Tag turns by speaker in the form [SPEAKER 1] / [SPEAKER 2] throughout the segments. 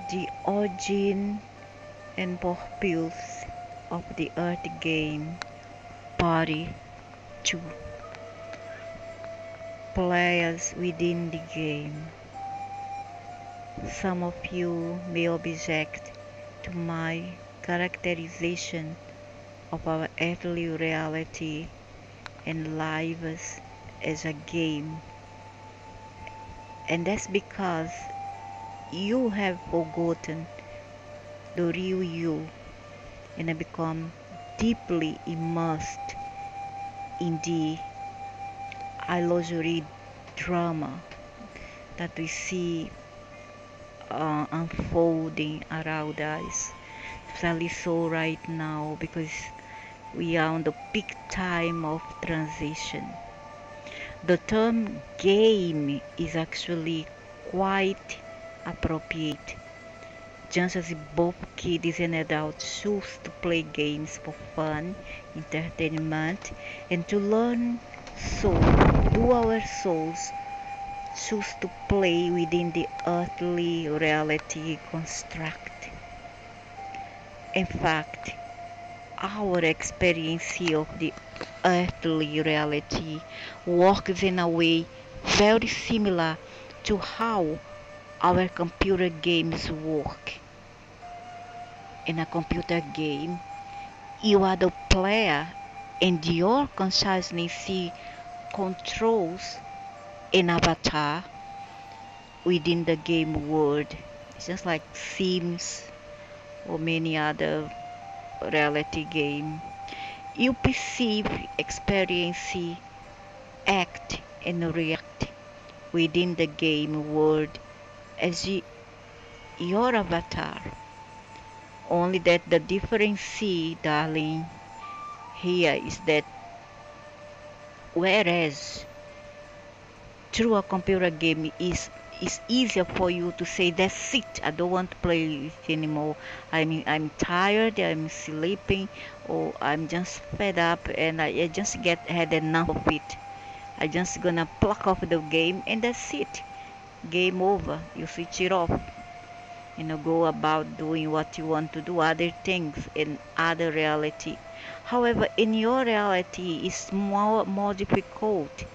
[SPEAKER 1] The origin and purpose of the Earth game party 2. Players within the game. Some of you may object to my characterization of our earthly reality and lives as a game, and that's because you have forgotten the real you and have become deeply immersed in the illusory drama that we see unfolding around us, especially so right now because we are on the peak time of transition. The term game is actually quite appropriate, just as both kids and adults choose to play games for fun, entertainment, and to learn. So, do our souls choose to play within the earthly reality construct? In fact, our experience of the earthly reality works in a way very similar to how our computer games work. In a computer game, you are the player and your consciousness controls an avatar within the game world. It's just like Sims or many other reality game. You perceive, experience, act, and react within the game world as your avatar. Only that the difference, darling, here is that whereas through a computer game is easier for you to say that's it, I don't want to play it anymore. I'm tired, I'm sleeping, or I'm just fed up and I just get had enough of it. I just gonna pluck off the game and that's it. Game over. You switch it off. Go about doing what you want to do, other things in other reality. However, in your reality, it's more difficult.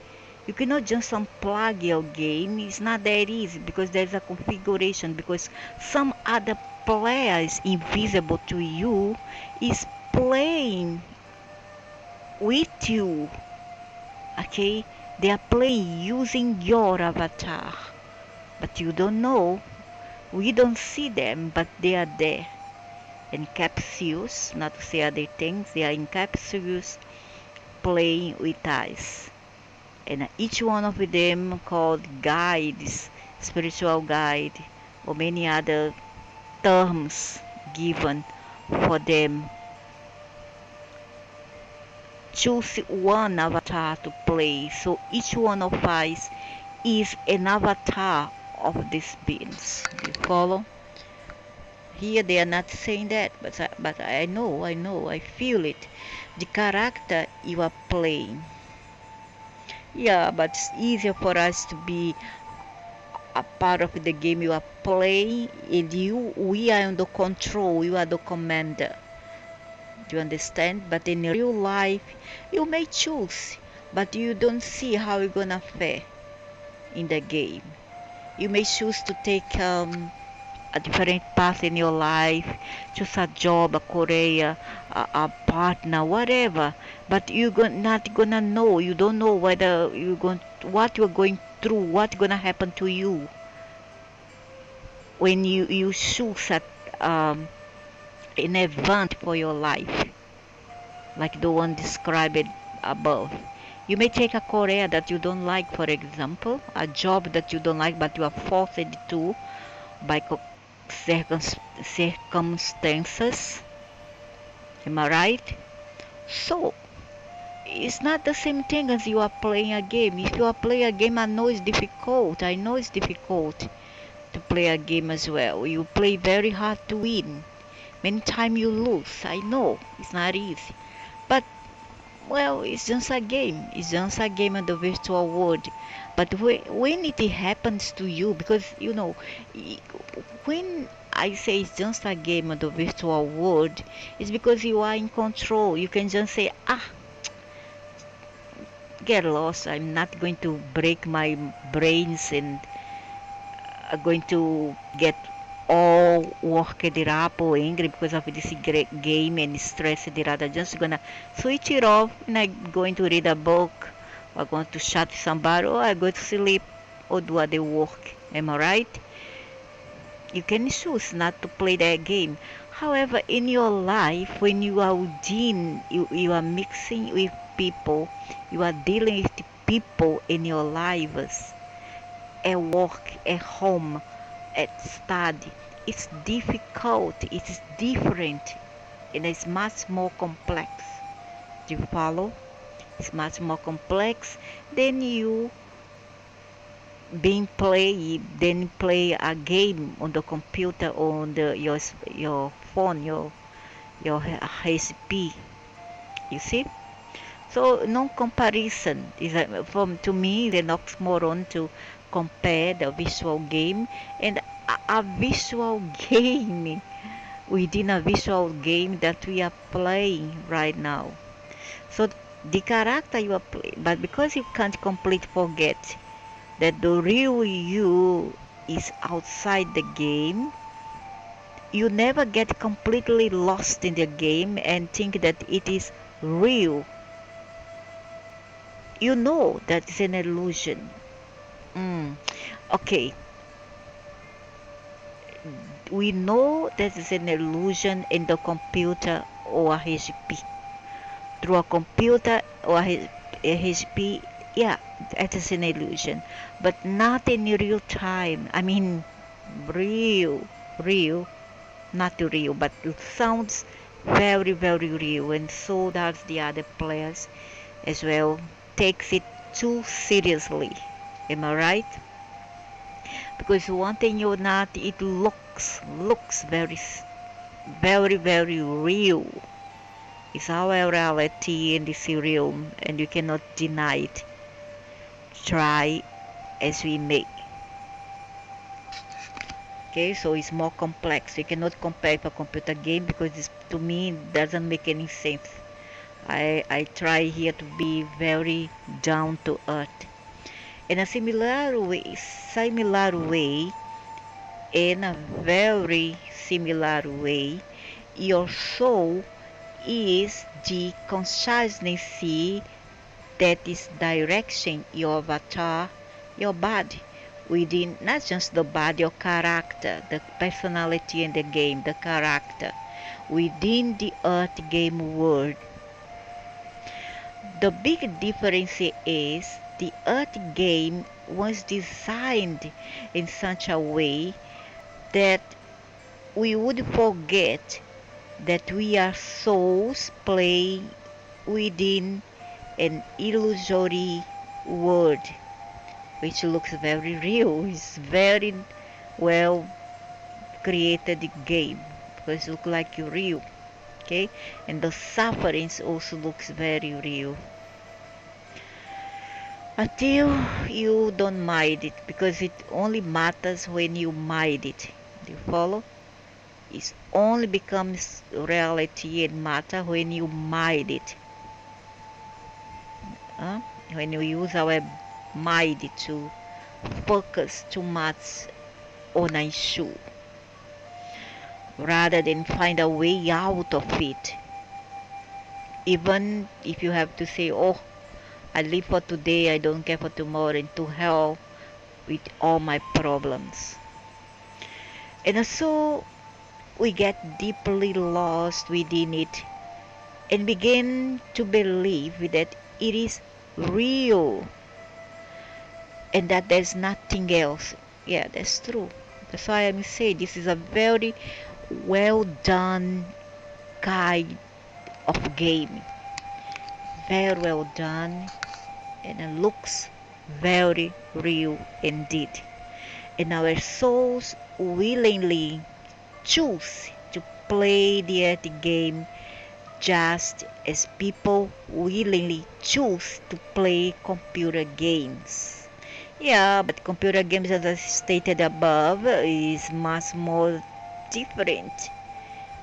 [SPEAKER 1] You cannot just unplug your game. It's not that easy because there's a configuration. Because some other player is invisible to you is playing with you. Okay, they are playing using your avatar, but you don't know. We don't see them, but they are there in capsules. Not to say other things. They are in capsules playing with us. And each one of them called guides, spiritual guide, or many other terms given for them. Choose one avatar to play, so each one of us is an avatar of these beings. Do you follow? Here they are not saying that, but I know, I feel it. The character you are playing. Yeah, but it's easier for us to be a part of the game you are playing and we are on the control, you are the commander. Do you understand? But in real life you may choose, but you don't see how you're gonna fare in the game. You may choose to take a different path in your life, choose a job, a career, a partner, whatever, but not gonna know. You don't know whether what you're going through, what's gonna happen to you when you choose um, an event for your life, like the one described above. You may take a career that you don't like, for example, a job that you don't like, but you are forced to by circumstances. Am I right? So, it's not the same thing as you are playing a game. If you are playing a game, I know it's difficult. I know it's difficult to play a game as well. You play very hard to win. Many times you lose. I know it's not easy. But well, it's just a game. It's just a game in the virtual world. But when it happens to you, because when I say it's just a game of the virtual world, it's because you are in control. You can just say, get lost. I'm not going to break my brains and going to get all worked it up or angry because of this great game and stressed it out. I'm just gonna switch it off and I'm going to read a book or going to chat with somebody or I go to sleep or do other work. Am I right? You can choose not to play that game. However, in your life, when you are within, you are mixing with people, you are dealing with the people in your lives, at work, at home, at study. It's difficult, it's different, and it's much more complex. Do you follow? It's much more complex than you play a game on the computer or on your phone, your HP. You see? So no comparison is from to me the oxymoron to compare the visual game and a visual game within a visual game that we are playing right now. So the character you are playing, but because you can't completely forget that the real you is outside the game, you never get completely lost in the game and think that it is real. You know that it's an illusion. Mm. Okay, we know that it's an illusion in the computer or HP. Through a computer or a HP, yeah, that is an illusion, but not in real time. I mean, real, not real, but it sounds very, very real, and so does the other players as well. Takes it too seriously. Am I right? Because one thing you're not, it looks very, very real. It's our reality and it's real, and you cannot deny it. Try as we may. Okay, so it's more complex. You cannot compare with a computer game because to me it doesn't make any sense. I try here to be very down to earth. In a in a very similar way, your soul is the consciousness that is directing your avatar, your body, within not just the body, your character, the personality in the game, the character, within the earth game world. The big difference is the earth game was designed in such a way that we would forget that we are souls playing within an illusory world, which looks very real. It's very well created game because it looks like real. Okay, and the sufferings also looks very real until you don't mind it, because it only matters when you mind it. Do you follow? It only becomes reality and matter when you mind it. Huh? When you use our mind to focus too much on an issue rather than find a way out of it. Even if you have to say, oh, I live for today, I don't care for tomorrow, and to hell with all my problems. And so we get deeply lost within it and begin to believe that it is real and that there's nothing else. Yeah, that's true. That's why I'm saying this is a very well done kind of game. Very well done, and it looks very real indeed. And our souls willingly choose to play the earth game just as people willingly choose to play computer games. Yeah, but computer games, as I stated above, is much more different.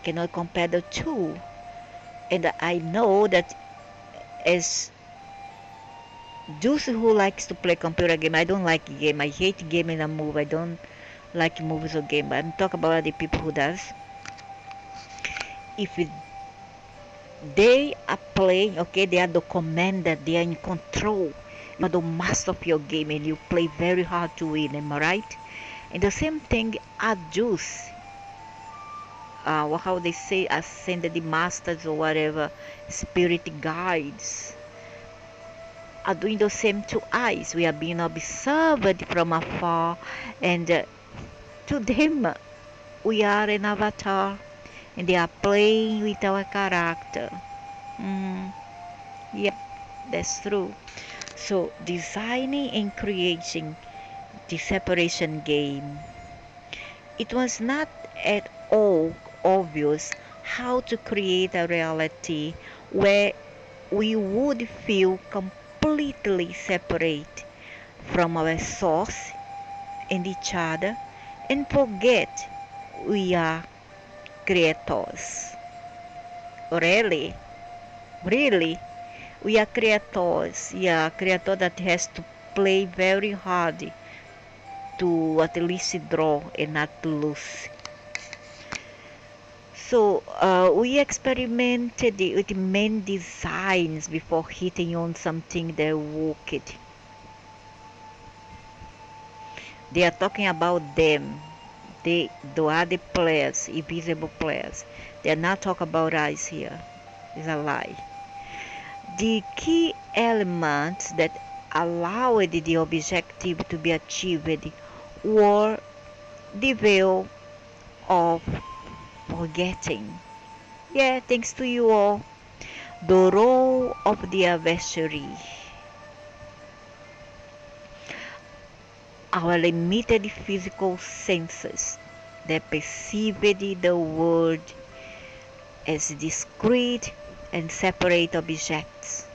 [SPEAKER 1] Cannot compare the two. And I know that as those who likes to play computer game, I don't like game. I hate game in a movie. I don't like movies or game. But I'm talking about the people who does. If they are playing, okay, they are the commander. They are in control. You are the master of your game, and you play very hard to win. Am I right? And the same thing are Jews. How they say, ascended masters or whatever, spirit guides are doing the same to us. We are being observed from afar, and to them, we are an avatar, and they are playing with our character. Mm, yep, that's true. So, designing and creating the separation game, it was not at all obvious how to create a reality where we would feel completely separate from our source and each other and forget we are creators. Really, really, we are creators. Yeah, creator that has to play very hard to at least draw and not to lose. So we experimented with main designs before hitting on something that worked. They are talking about them, the other players, invisible players. They are not talking about us here. It's a lie. The key elements that allowed the objective to be achieved were the veil of forgetting. Yeah, thanks to you all. The role of the adversary. Our limited physical senses that perceived the world as discrete and separate objects.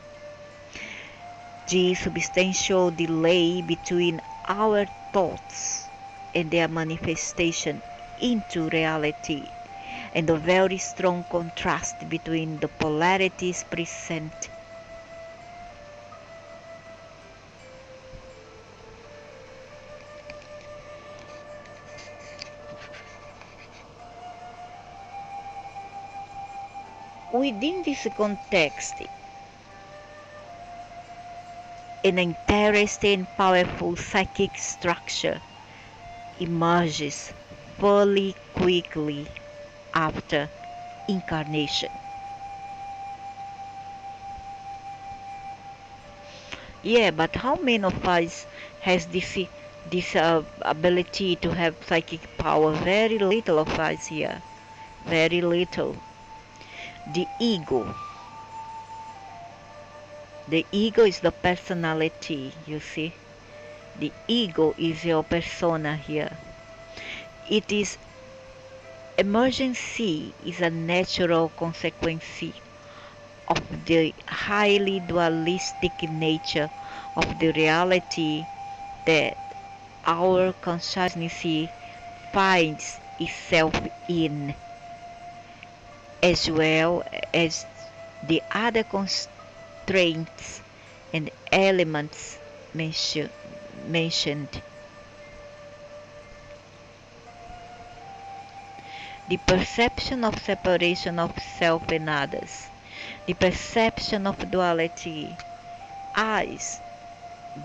[SPEAKER 1] The substantial delay between our thoughts and their manifestation into reality, and the very strong contrast between the polarities present. Within this context, an interesting, powerful psychic structure emerges fairly quickly after incarnation. Yeah, but how many of us has this ability to have psychic power? Very little of us here. Very little. The ego. The ego is the personality, you see. The ego is your persona here. It is emergency is a natural consequence of the highly dualistic nature of the reality that our consciousness finds itself in, as well as the other constraints and elements mentioned. The perception of separation of self and others, the perception of duality, us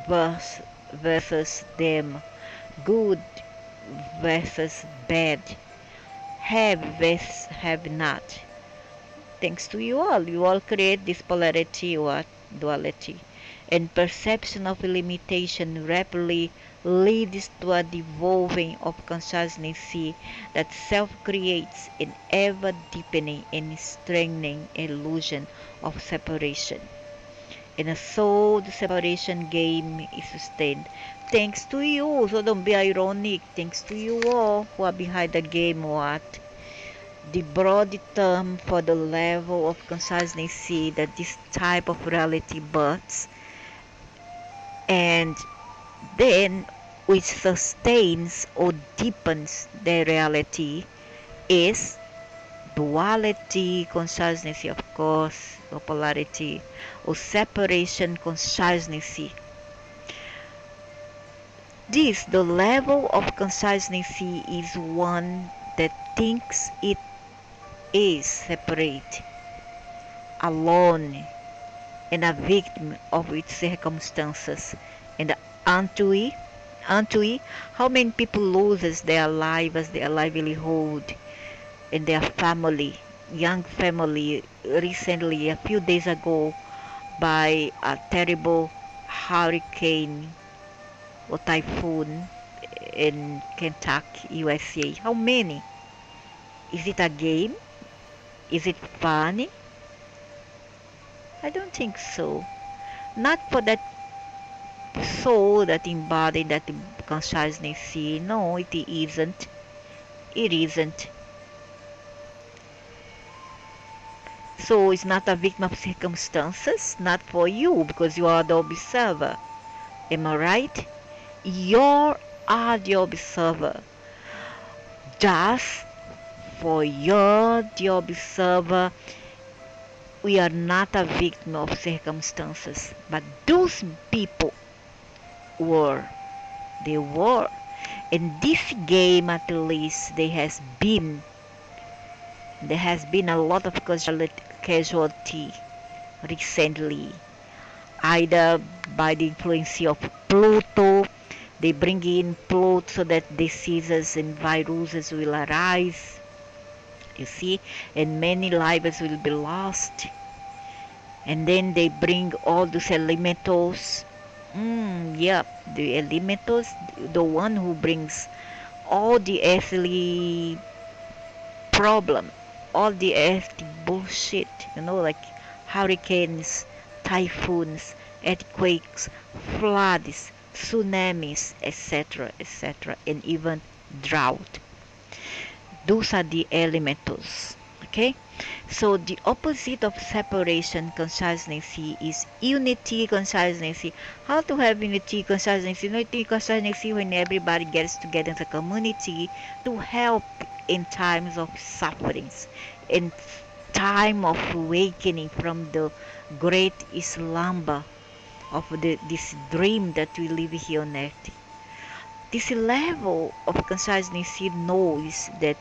[SPEAKER 1] versus them, good versus bad, have versus have not. Thanks to you all create this polarity or duality. And perception of limitation rapidly leads to a devolving of consciousness that self creates an ever deepening and strengthening illusion of separation. And so the separation game is sustained. Thanks to you, so don't be ironic. Thanks to you all who are behind the game, what? The broad term for the level of consciousness that this type of reality births, and then which sustains or deepens the reality, is duality consciousness, of course, or polarity, or separation consciousness. This, the level of consciousness is one that thinks it is separate, alone, and a victim of its circumstances. And aren't we, how many people loses their lives, their livelihood, and their family, young family, recently, a few days ago, by a terrible hurricane or typhoon in Kentucky, USA. How many? Is it a game? Is it funny? I don't think so. Not for that soul that embodied that consciousness. No, it isn't. It isn't. So it's not a victim of circumstances, not for you, because you are the observer. Am I right? You are the observer. Just for you, the observer, we are not a victim of circumstances. But those people were. They were. In this game, at least, there has been a lot of casualty recently, either by the influence of Pluto. They bring in Pluto so that diseases and viruses will arise, you see, and many lives will be lost. And then they bring all those elementals. Yeah, the elementals, the one who brings all the earthly problem, all the earthly bullshit, like hurricanes, typhoons, earthquakes, floods, tsunamis, etc., etc., and even drought. Those are the elementals. Okay? So the opposite of separation consciousness is unity consciousness. How to have unity consciousness? Unity consciousness when everybody gets together as a community to help in times of sufferings, in time of awakening from the great slumber of this dream that we live here on earth. This level of consciousness knows that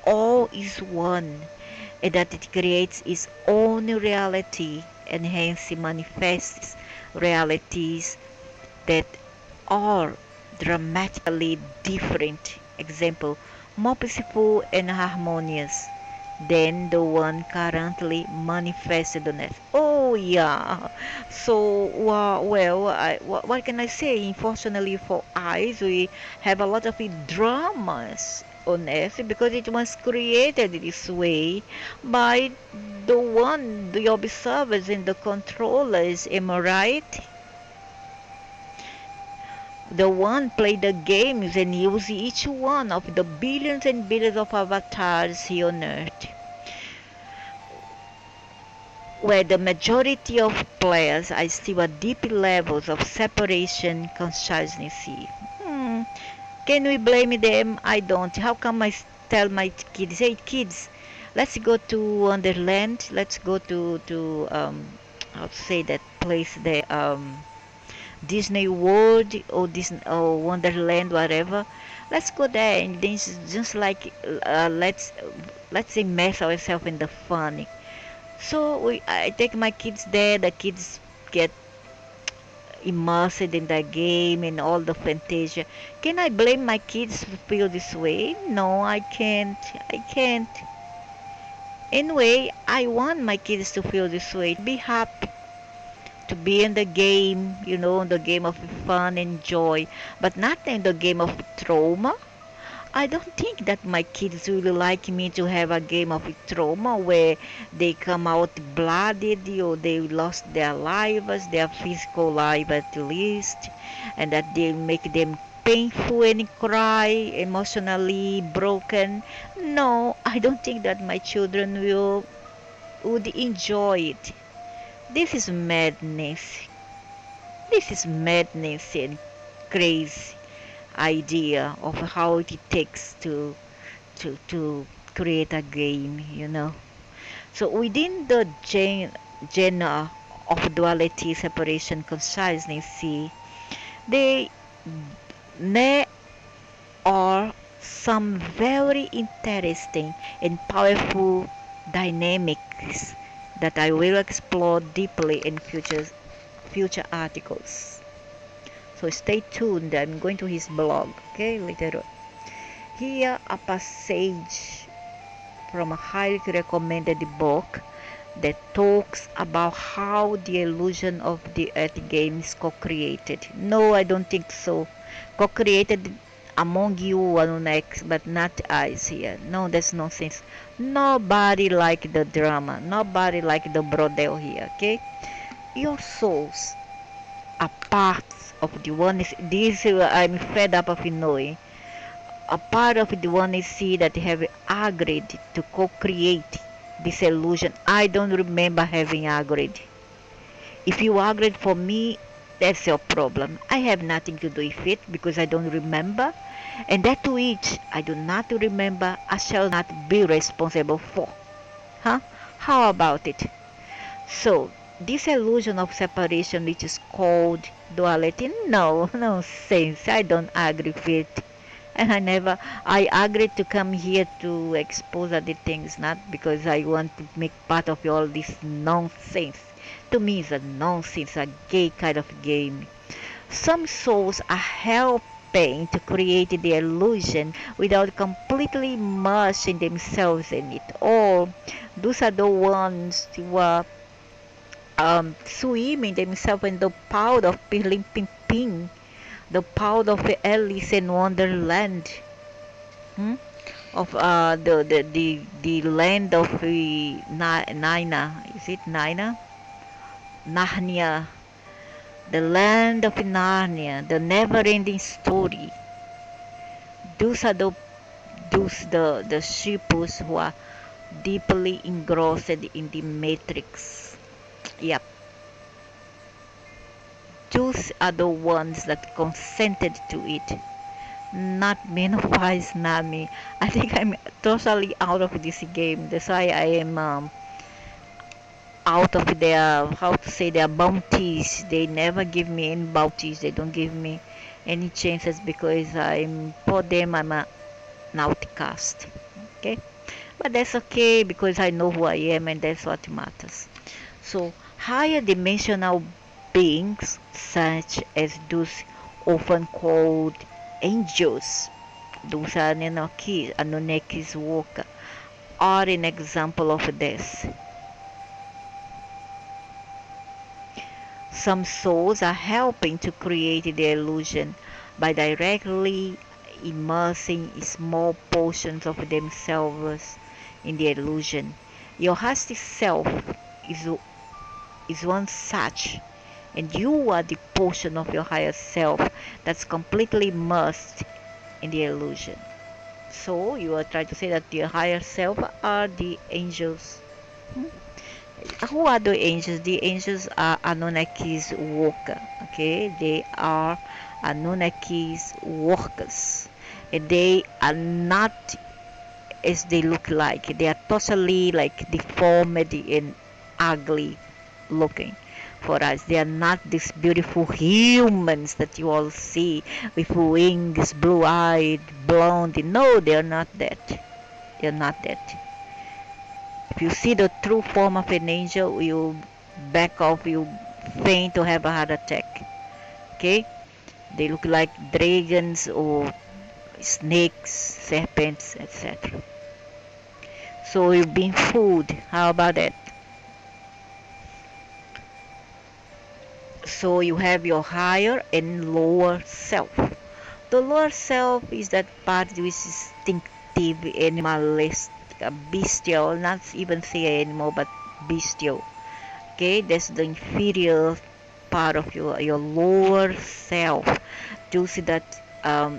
[SPEAKER 1] all is one and that it creates its own reality and hence it manifests realities that are dramatically different. Example, more peaceful and harmonious than the one currently manifested on earth. Oh yeah. So what can I say? Unfortunately for us, we have a lot of dramas on earth because it was created this way by the observers and the controllers. Am I right? The one play the games and use each one of the billions and billions of avatars here on earth, where the majority of players are still at deep levels of separation consciousness. Can we blame them? I don't. How come I tell my kids, hey kids, let's go to Wonderland, let's go to how to say that place there, Disney World or Disney or Wonderland, whatever. Let's go there and then just like let's immerse ourselves in the fun. So I take my kids there. The kids get immersed in the game and all the fantasia. Can I blame my kids to feel this way? No, I can't. I can't. Anyway, I want my kids to feel this way, to be happy, to be in the game, the game of fun and joy, but not in the game of trauma. I don't think that my kids really like me to have a game of trauma where they come out blooded or they lost their lives, their physical life at least, and that they make them painful and cry, emotionally broken. No, I don't think that my children would enjoy it. This is madness. This is madness and crazy idea of how it takes to create a game. So within the genre of duality, separation, consciousness, see, they there are some very interesting and powerful dynamics that I will explore deeply in future articles. So stay tuned. I'm going to his blog, okay, later on. Here a passage from a highly recommended book that talks about how the illusion of the Earth game is co-created. No, I don't think so. Co-created among you Anunnakis, but not us here. No, that's nonsense. Nobody like the drama. Nobody like the brodel here, okay? Your souls are parts of the one. This I'm fed up of knowing. A part of the one is see that have agreed to co-create this illusion. I don't remember having agreed. If you agreed for me, that's your problem. I have nothing to do with it because I don't remember. And that which I do not remember, I shall not be responsible for. Huh? How about it? So, this illusion of separation which is called duality, no, no sense. I don't agree with it. And I agreed to come here to expose other things, not because I want to make part of all this nonsense. To me, it's a nonsense, a gay kind of game. Some souls are helping to create the illusion without completely immersing themselves in it. Or those are the ones who are swimming themselves in the power of Pilim Pim Pim, the power of Alice in Wonderland. Hmm? Of the land of Nina, is it Nina? Narnia, the land of Narnia, the never-ending story. Those are the shippers who are deeply engrossed in the matrix. Yep, those are the ones that consented to it. Not Menopause Nami. I think I'm totally out of this game. That's why I am out of their, how to say, their bounties. They never give me any bounties. They don't give me any chances because for them I'm an outcast. Okay, but that's okay because I know who I am and that's what matters. So higher dimensional beings such as those often called angels, those are Anunnakis work, are an example of this. Some souls are helping to create the illusion by directly immersing small portions of themselves in the illusion. Your hasty self is, is one such, and you are the portion of your higher self that's completely immersed in the illusion. So you are trying to say that the higher self are the angels. Hmm? Who are the angels? The angels are Anunnakis worker. Okay, they are Anunnakis workers. And they are not as they look like. They are totally like deformed and ugly looking for us. They are not these beautiful humans that you all see with wings, blue-eyed, blonde. No, they are not that. They are not that. If you see the true form of an angel, you back off, you faint or have a heart attack. Okay? They look like dragons or snakes, serpents, etc. So you've been fooled. How about that? So you have your higher and lower self. The lower self is that part which is instinctive, animalistic, bestial, not even say animal, but bestial. Okay, that's the inferior part of your lower self. You see that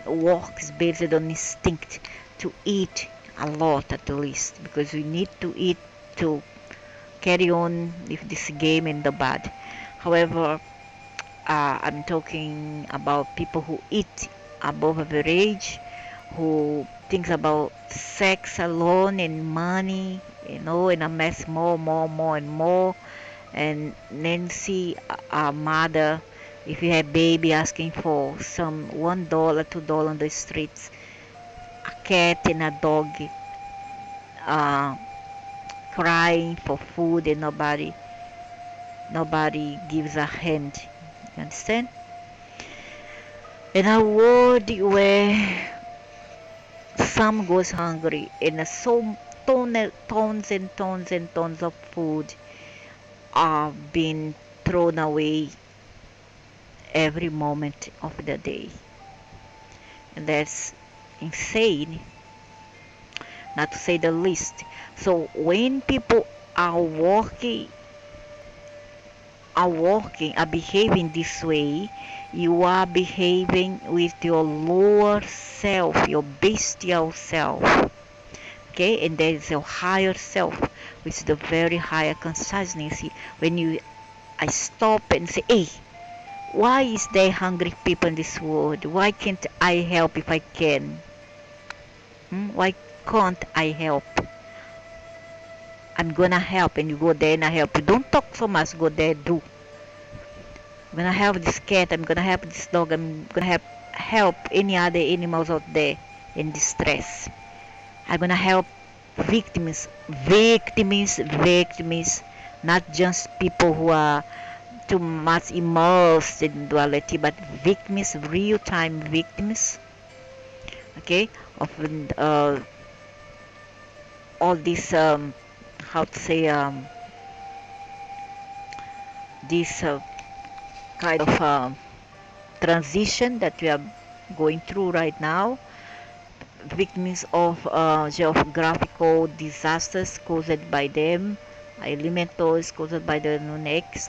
[SPEAKER 1] works based on instinct to eat a lot at least because we need to eat to carry on with this game in the bad. However, I'm talking about people who eat above average who thinks about sex alone and money, and amass more and more. And Nancy, our mother, if you have baby asking for some $1, $2 on the streets, a cat and a dog uh, crying for food, and nobody gives a hand. You understand? In a world where some goes hungry and so tons and tons and tons of food are being thrown away every moment of the day. And that's insane, not to say the least. So when people are are behaving this way, you are behaving with your lower self, your bestial self. Okay, and there is a higher self, which is the very higher consciousness. When I stop and say, hey, why is there hungry people in this world? Why can't I help if I can? Why can't I help? I'm gonna help, and you go there and I help you. Don't talk so much, go there, do. I'm gonna help this cat, I'm gonna help this dog, I'm gonna help any other animals out there in distress. I'm gonna help victims, not just people who are too much immersed in duality, but victims, real-time victims, okay, of all this, how to say, this kind of transition that we are going through right now, victims of geographical disasters caused by them, elementals caused by the Nunex,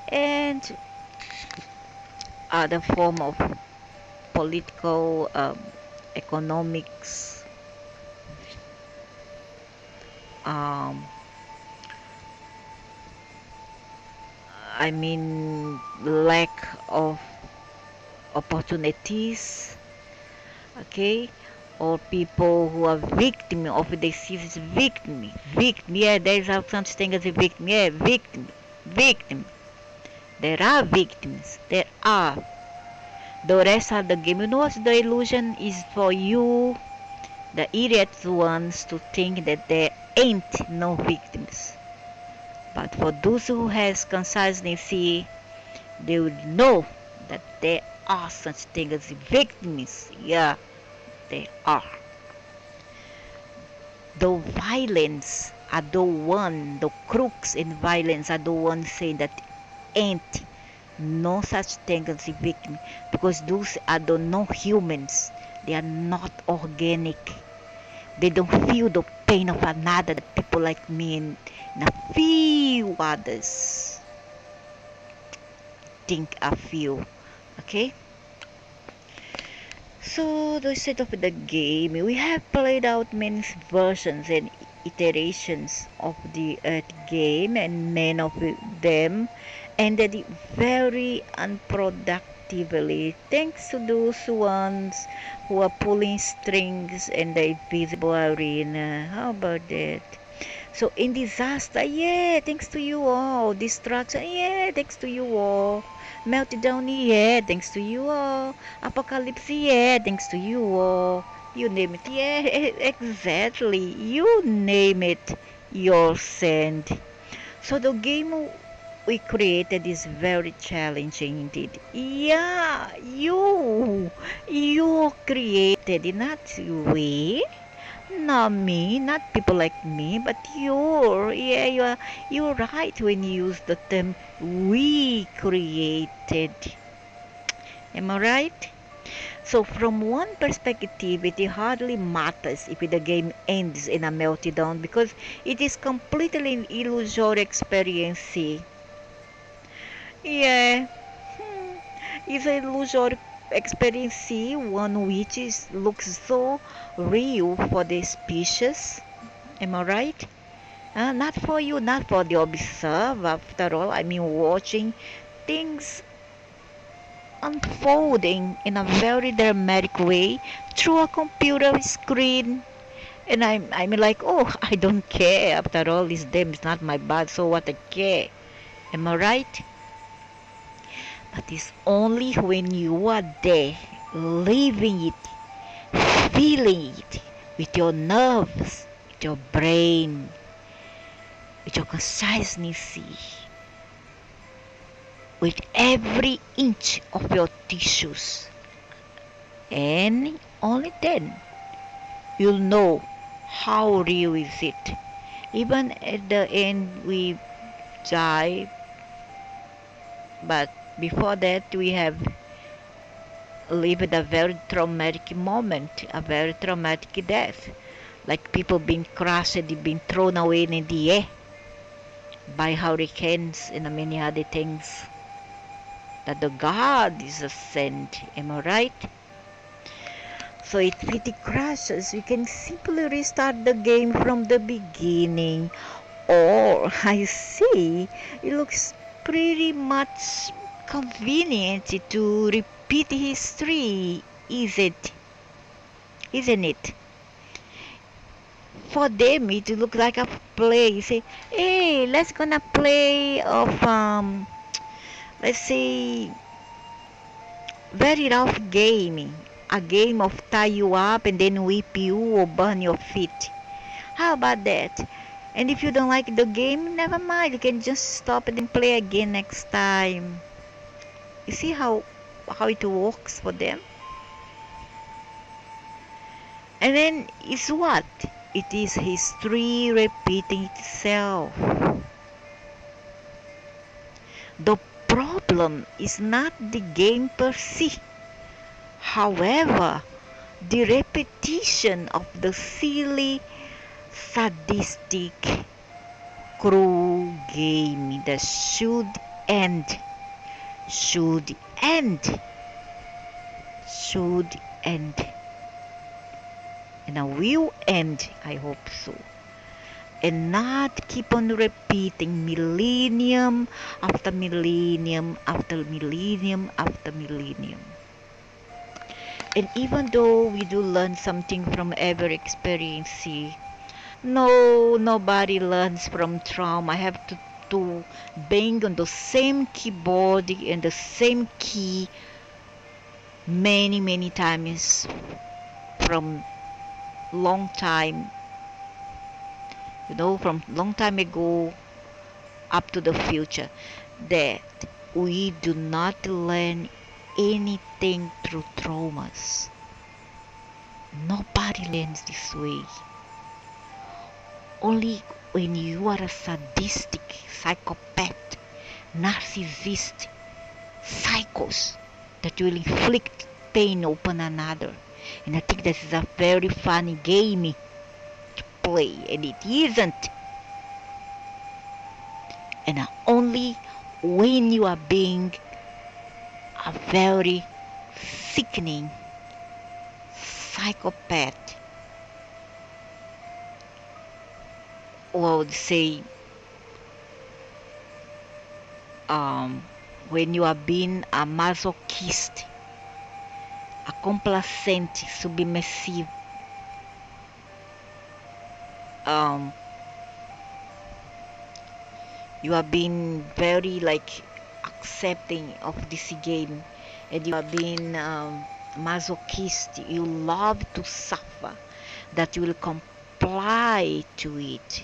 [SPEAKER 1] and other form of political, economics, um, I mean lack of opportunities, okay, or people who are victim of the disease. Victim, yeah, there is such thing as a victim, yeah, victim. There are victims, there are. The rest of the game, you know what the illusion is for you, the idiots ones, to think that there ain't no victims. But for those who has consciousness, they would know that there are such things as victims. Yeah, they are. The violence are the one, the crooks in violence are the ones saying that ain't no such thing as a victim, because those are the no humans. They are not organic. They don't feel the pain of another, the people like me and a few others think I feel. Okay? So the set of the game, we have played out many versions and iterations of the Earth game, and many of them ended very unproductively, thanks to those ones who are pulling strings in the invisible arena. How about that? So in disaster, yeah, thanks to you all. Destruction, yeah, thanks to you all. Meltdown, yeah, thanks to you all. Apocalypse, yeah, thanks to you all. You name it, yeah, exactly. You name it, your send. So the game we created is very challenging indeed. Yeah, you created it, not we. Not me, not people like me, but you're right when you use the term we created. Am I right? So from one perspective, it hardly matters if the game ends in a meltdown, because it is completely an illusory experience. Yeah, it's an illusory experience, one which looks so real for the species. Am I right? Not for you, not for the observer. After all, I mean, watching things unfolding in a very dramatic way through a computer screen. And I'm like, oh, I don't care. After all, it's them. It's not my body. So what I care? Am I right? But it's only when you are there, living it, feeling it with your nerves, with your brain, with your consciousness, with every inch of your tissues. And only then you'll know how real is it. Even at the end we die, but before that we have lived a very traumatic moment, a very traumatic death. Like people being crushed, being thrown away in the air by hurricanes and many other things. That the God is a sent, am I right? So if it crashes, we can simply restart the game from the beginning. Or I see, it looks pretty much convenient to repeat history, isn't it? For them, it look like a play. You say, hey, let's gonna play of let's say very rough game, a game of tie you up and then whip you or burn your feet. How about that? And if you don't like the game, never mind. You can just stop and then play again next time. You see how it works for them? And then it's what? It is history repeating itself. The problem is not the game per se. However, the repetition of the silly, sadistic, cruel game that end, should end, should end, and I will end, I hope so, and not keep on repeating millennium after millennium after millennium after millennium. And even though we do learn something from every experience, no, nobody learns from trauma. I have to bang on the same keyboard and the same key many times from long time, from long time ago up to the future, that we do not learn anything through traumas. Nobody learns this way. Only when you are a sadistic, psychopath, narcissist, psychos, that will inflict pain upon another. And I think this is a very funny game to play, and it isn't. And only when you are being a very sickening psychopath, or I would say when you are being a masochist, a complacent, submissive, you are being very like accepting of this game, and you are being masochist. You love to suffer, that you will comply to it.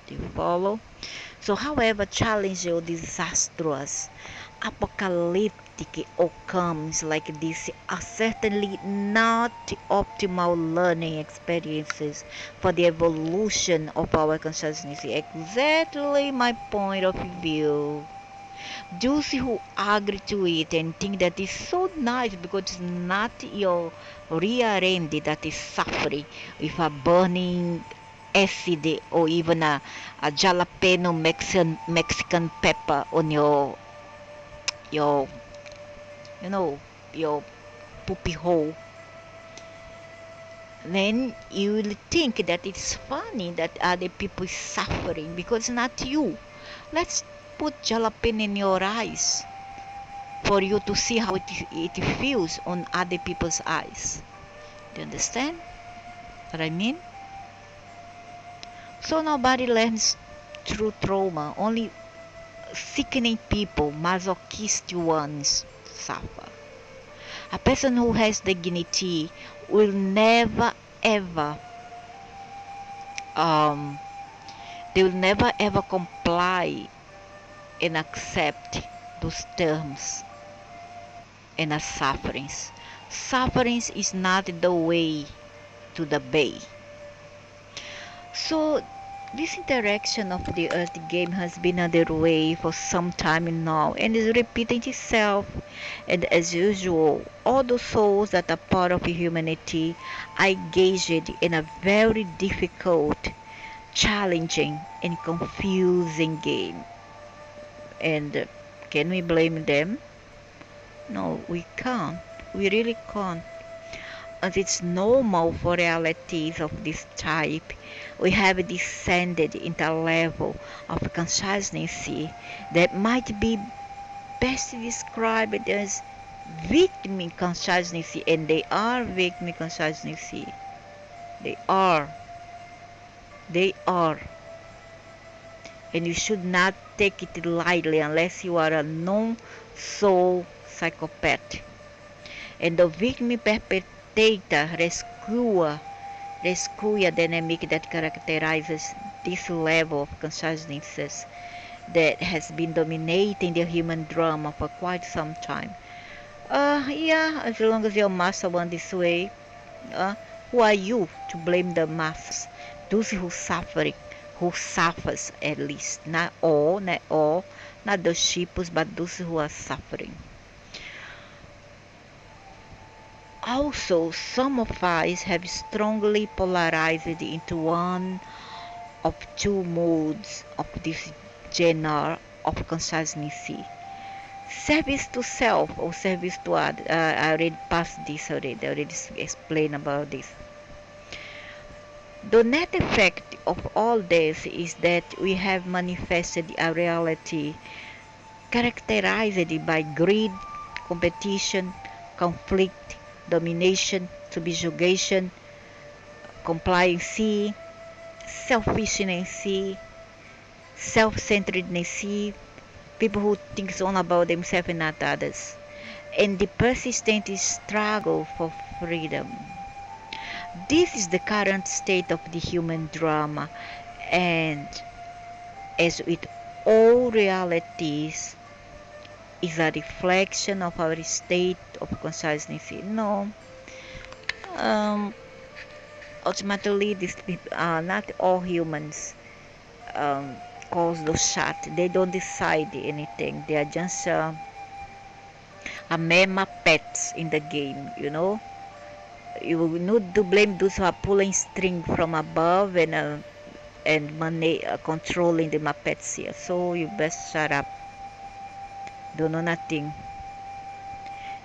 [SPEAKER 1] Do you follow? So, however challenging or disastrous, apocalyptic outcomes like this are certainly not optimal learning experiences for the evolution of our consciousness. Exactly my point of view. Those who agree to it and think that is so nice because it's not your rear end that is suffering with a burning acid or even a jalapeno Mexican pepper on your you know your poopy hole, then you will think that it's funny that other people is suffering because not you. Let's put jalapeno in your eyes. for you to see how it feels on other people's eyes. Do you understand what I mean? So nobody learns through trauma. Only sickening people, masochistic ones, suffer. A person who has dignity will never ever um, they will never ever comply and accept those terms and as sufferings. Sufferings is not the way to the bay. So this interaction of the Earth game has been underway for some time now and is repeating itself. And as usual, all the souls that are part of humanity are engaged in a very difficult, challenging, and confusing game. And can we blame them? No, we can't. We really can't. As it's normal for realities of this type, we have descended into a level of consciousness that might be best described as victim consciousness, and they are victim consciousness. They are. They are. And you should not take it lightly unless you are a non-soul psychopath. And the victim perpetrator rescue dynamic that characterizes this level of consciousness that has been dominating the human drama for quite some time. Yeah, as long as your master went this way, uh, who are you to blame the masses? Those who suffers at least, not the sheepos, but those who are suffering. Also, some of us have strongly polarized into one of two modes of this genre of consciousness: service to self or service to others. I already passed this already. I already explained about this. The net effect of all this is that we have manifested a reality characterized by greed, competition, conflict, domination, subjugation, compliance, selfishness, self-centeredness, people who think only about themselves and not others, and the persistent struggle for freedom. This is the current state of the human drama, and as with all realities, is a reflection of our state of consciousness. No, um, ultimately, these people are not all humans. Cause those shots. They don't decide anything. They are just a mere pets in the game. You need to blame those who are pulling string from above and money controlling the Muppets here. So you best shut up. Do know nothing.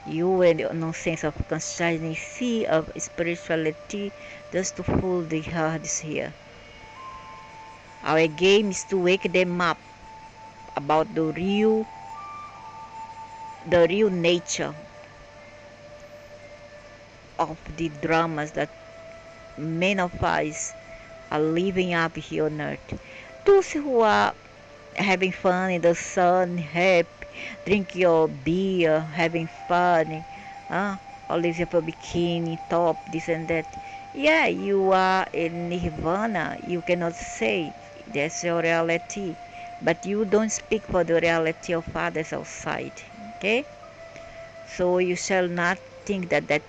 [SPEAKER 1] You and your nonsense of consciousness of spirituality just to fool the hearts here. Our game is to wake them up about the real nature of the dramas that many of us are living up here on earth. Those who are having fun in the sun, happy, drink your beer, having fun, uh, always have a bikini top, this and that. Yeah, you are in nirvana. You cannot say that's your reality, but you don't speak for the reality of others outside. Okay, so you shall not think that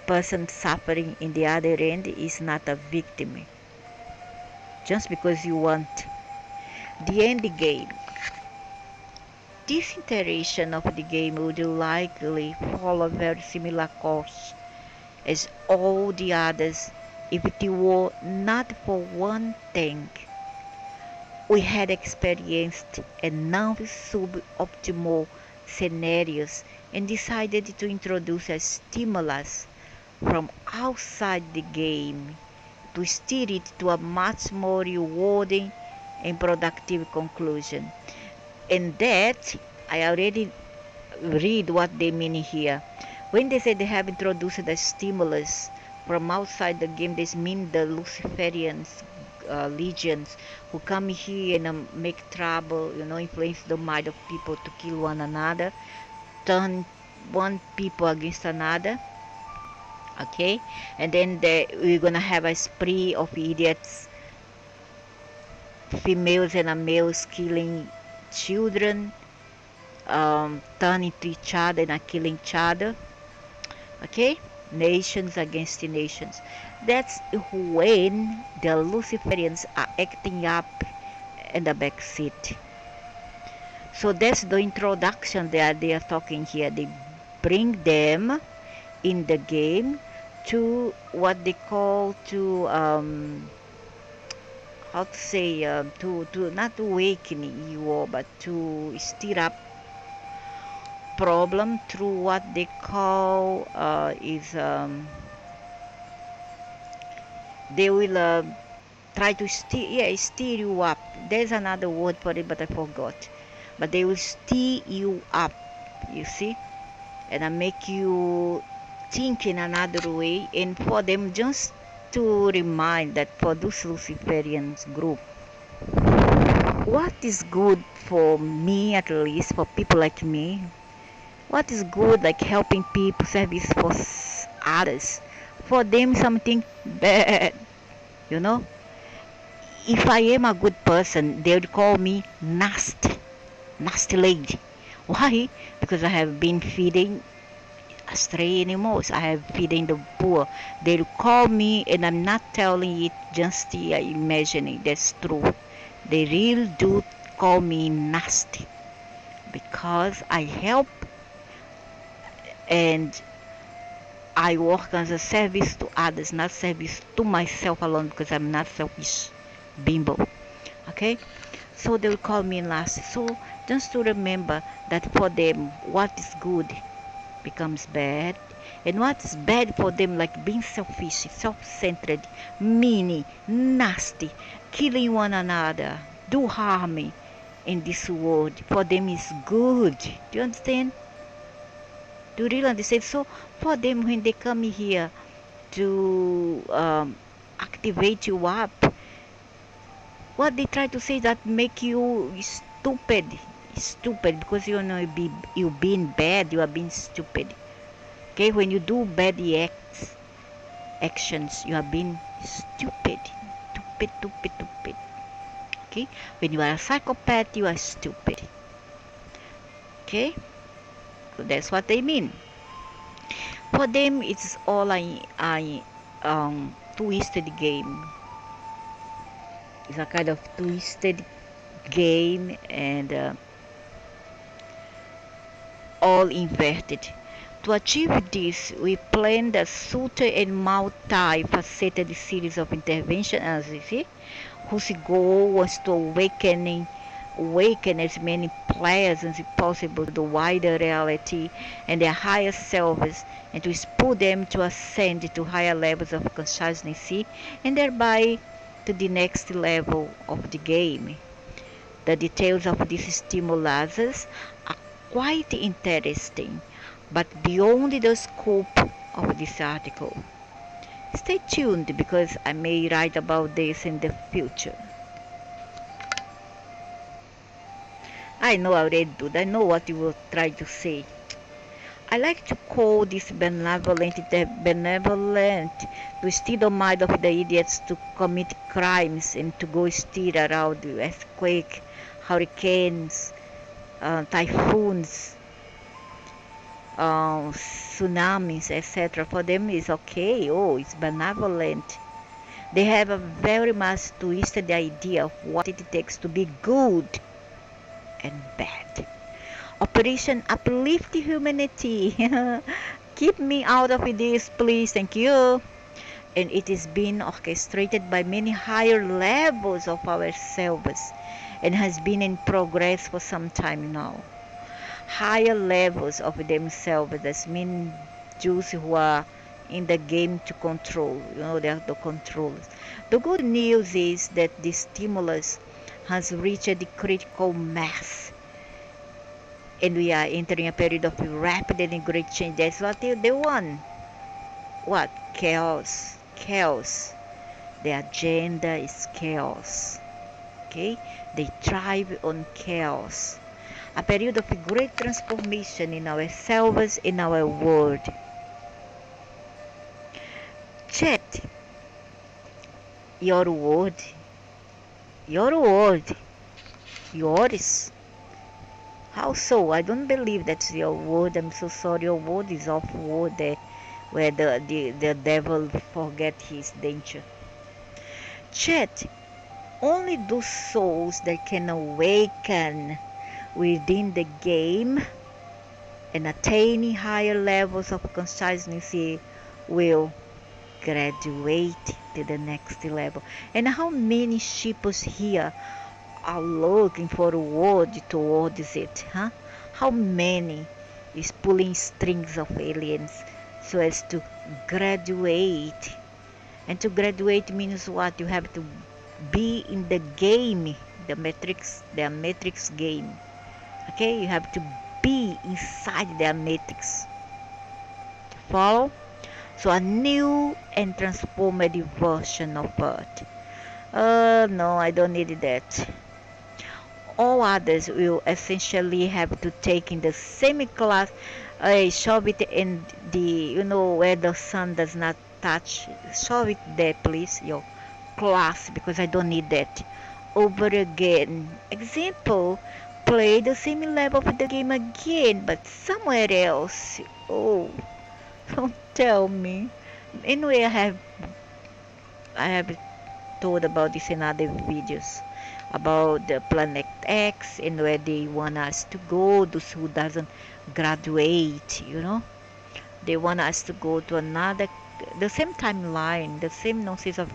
[SPEAKER 1] person suffering in the other end is not a victim just because you want the end game. This iteration of the game would likely follow a very similar course as all the others if it were not for one thing. We had experienced a number of suboptimal scenarios and decided to introduce a stimulus from outside the game to steer it to a much more rewarding and productive conclusion. And that I already read what they mean here. When they say they have introduced the stimulus from outside the game, this mean the Luciferians legions who come here and make trouble, influence the mind of people to kill one another, turn one people against another. Okay, and then we're gonna have a spree of idiots, females and males killing children, turning to each other and killing each other. Okay, nations against nations. That's when the Luciferians are acting up in the back seat. So that's the introduction they are talking here. They bring them in the game to what they call to how to say to not awaken you all, but to stir up problem through what they call is they will try to stir you up. There's another word for it, but I forgot. But they will stir you up, you see, and make you think in another way. And for them, just to remind that for those Luciferians group, what is good for me, at least for people like me, what is good, like helping people, service for others, for them something bad, you know. If I am a good person, they would call me nasty lady. Why? Because I have been feeding stray animals, I have feeding the poor. They will call me, and I'm not telling it just imagining, that's true. They really do call me nasty because I help and I work as a service to others, not service to myself alone, because I'm not selfish bimbo. Okay? So they will call me nasty. So just to remember that for them, what is good becomes bad, and what is bad for them, like being selfish, self-centered, mean, nasty, killing one another, do harm in this world, for them is good. Do you understand? Do you really understand? So for them, when they come here to activate you up, what they try to say that make you stupid, because you being bad, you are being stupid. Okay, when you do bad actions, you are being stupid. Stupid. Okay, when you are a psychopath, you are stupid. Okay, so that's what they mean. For them, it's all a twisted game. It's a kind of twisted game, and all inverted. To achieve this, we planned a subtle and multi-faceted series of interventions, as you see, whose goal was to awaken as many players as possible to the wider reality and their higher selves, and to spur them to ascend to higher levels of consciousness, and thereby to the next level of the game. The details of these stimuluses are quite interesting, but beyond the scope of this article. Stay tuned, because I may write about this in the future. I know I already do. I know what you will try to say. I like to call this benevolent to steer the mind of the idiots to commit crimes and to go steer around the earthquake, hurricanes, typhoons, tsunamis, etc. For them is okay. Oh, it's benevolent. They have a very much twisted idea of what it takes to be good and bad. Operation Uplift Humanity. Keep me out of this, please. Thank you. And it is being orchestrated by many higher levels of ourselves and has been in progress for some time now. Higher levels of themselves, that mean Jews who are in the game to control, they are the controllers. The good news is that the stimulus has reached the critical mass and we are entering a period of rapid and great change. That's what they want. What? Chaos. Chaos. The agenda is chaos. Okay? They thrive on chaos. A period of great transformation in ourselves, in our world. Chat your word. Your word. Yours. How so? I don't believe that's your word. I'm so sorry. Your word is off word there, where the devil forget his danger. Chat. Only those souls that can awaken within the game and attaining higher levels of consciousness will graduate to the next level. And how many shippers here are looking for a word towards it, huh? How many is pulling strings of aliens so as to graduate? And to graduate means what? You have to be in the game, the matrix game. Okay, you have to be inside the matrix. Follow? So a new and transformed version of Earth. No, I don't need that. All others will essentially have to take in the same class. Shove it in the, where the sun does not touch. Shove it there, please, your class, because I don't need that. Over again. Example, play the same level of the game again, but somewhere else. Oh, don't tell me. Anyway, I have told about this in other videos about the planet X and where they want us to go. Those who doesn't graduate, they want us to go to another, the same timeline, the same nonsense of,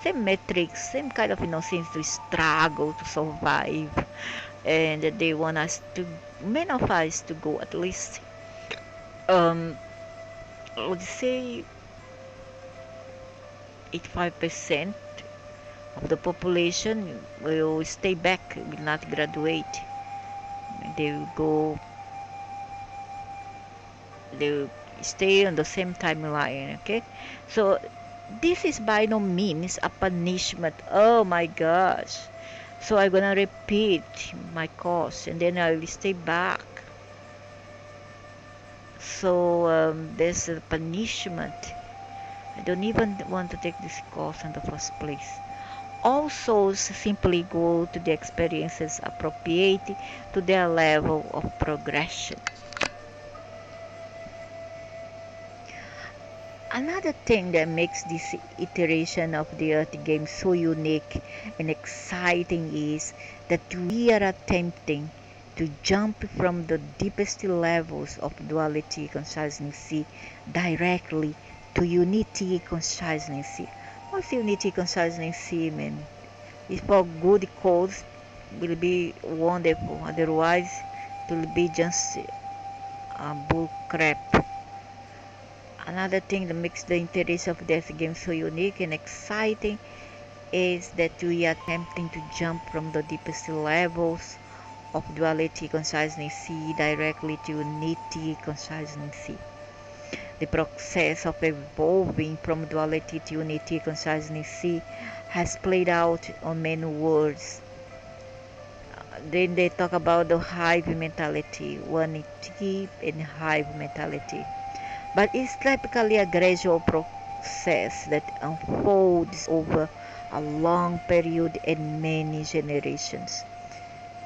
[SPEAKER 1] same metrics, same kind of nonsense to struggle to survive, and they want us to, many of us to go at least, I would say 85% of the population will stay back, will not graduate. They will go, they will stay on the same timeline, okay? So this is by no means a punishment. Oh my gosh. So I'm gonna repeat my course and then I will stay back. So there's a punishment. I don't even want to take this course in the first place. All souls simply go to the experiences appropriate to their level of progression. Another thing that makes this iteration of the Earth game so unique and exciting is that we are attempting to jump from the deepest levels of duality consciousness directly to unity consciousness. What's unity consciousness mean? It's for good cause, will be wonderful. Otherwise, it will be just bull crap. Another thing that makes the interest of this game so unique and exciting is that we are attempting to jump from the deepest levels of duality consciousness directly to unity consciousness. The process of evolving from duality to unity consciousness has played out on many worlds. Then they talk about the hive mentality, unity and hive mentality. But it's typically a gradual process that unfolds over a long period and many generations.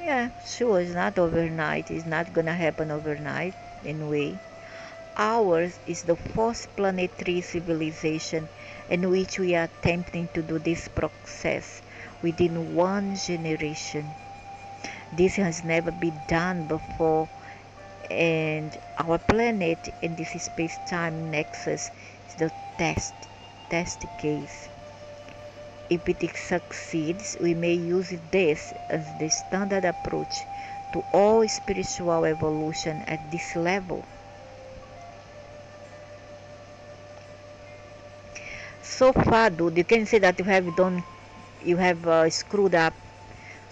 [SPEAKER 1] Yeah, sure, it's not overnight. It's not gonna happen overnight anyway. Ours is the first planetary civilization in which we are attempting to do this process within one generation. This has never been done before, and our planet in this space-time nexus is the test case. If it succeeds, we may use this as the standard approach to all spiritual evolution at this level. So far, dude, you can say that you have screwed up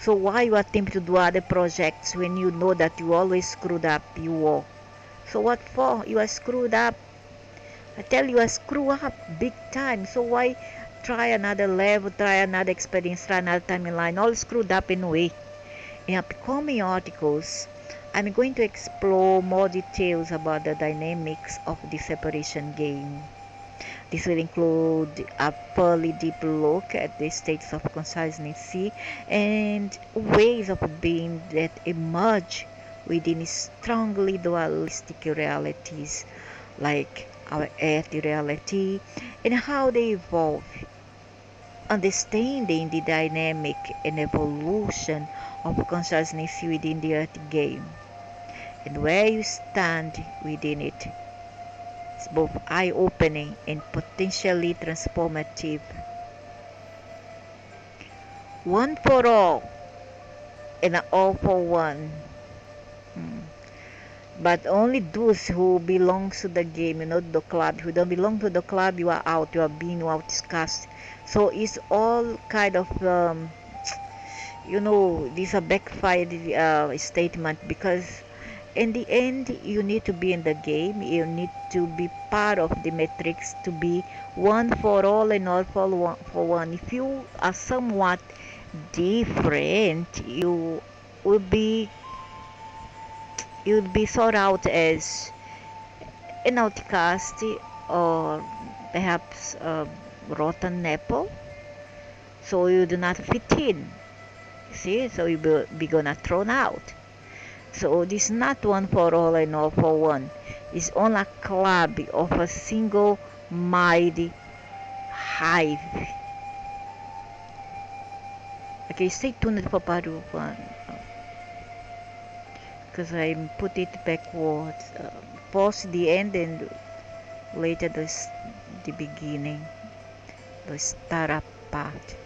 [SPEAKER 1] So why you attempt to do other projects when you know that you always screwed up you all? So what for? You are screwed up. I tell you, I screw up big time. So why try another level, try another experience, try another timeline, all screwed up anyway. In upcoming articles, I'm going to explore more details about the dynamics of the separation game. This will include a fairly deep look at the states of consciousness and ways of being that emerge within strongly dualistic realities like our earth reality and how they evolve. Understanding the dynamic and evolution of consciousness within the earth game and where you stand within it is both eye-opening and potentially transformative. One for all and all for one. Hmm. But only those who belong to the game, not the club. If you don't belong to the club, you are out. You are being outcast. So it's all kind of this a backfired statement because in the end you need to be in the game. You need to be part of the matrix to be one for all and all for one. If you are somewhat different, will be you'll be sought out as an outcast or perhaps a rotten apple, so you do not fit in. See, so you will be gonna thrown out. So this is not one for all and all for one. It's on a club of a single mighty hive. Okay, stay tuned for part one because I put it backwards. Pause the end and later the beginning, the startup part.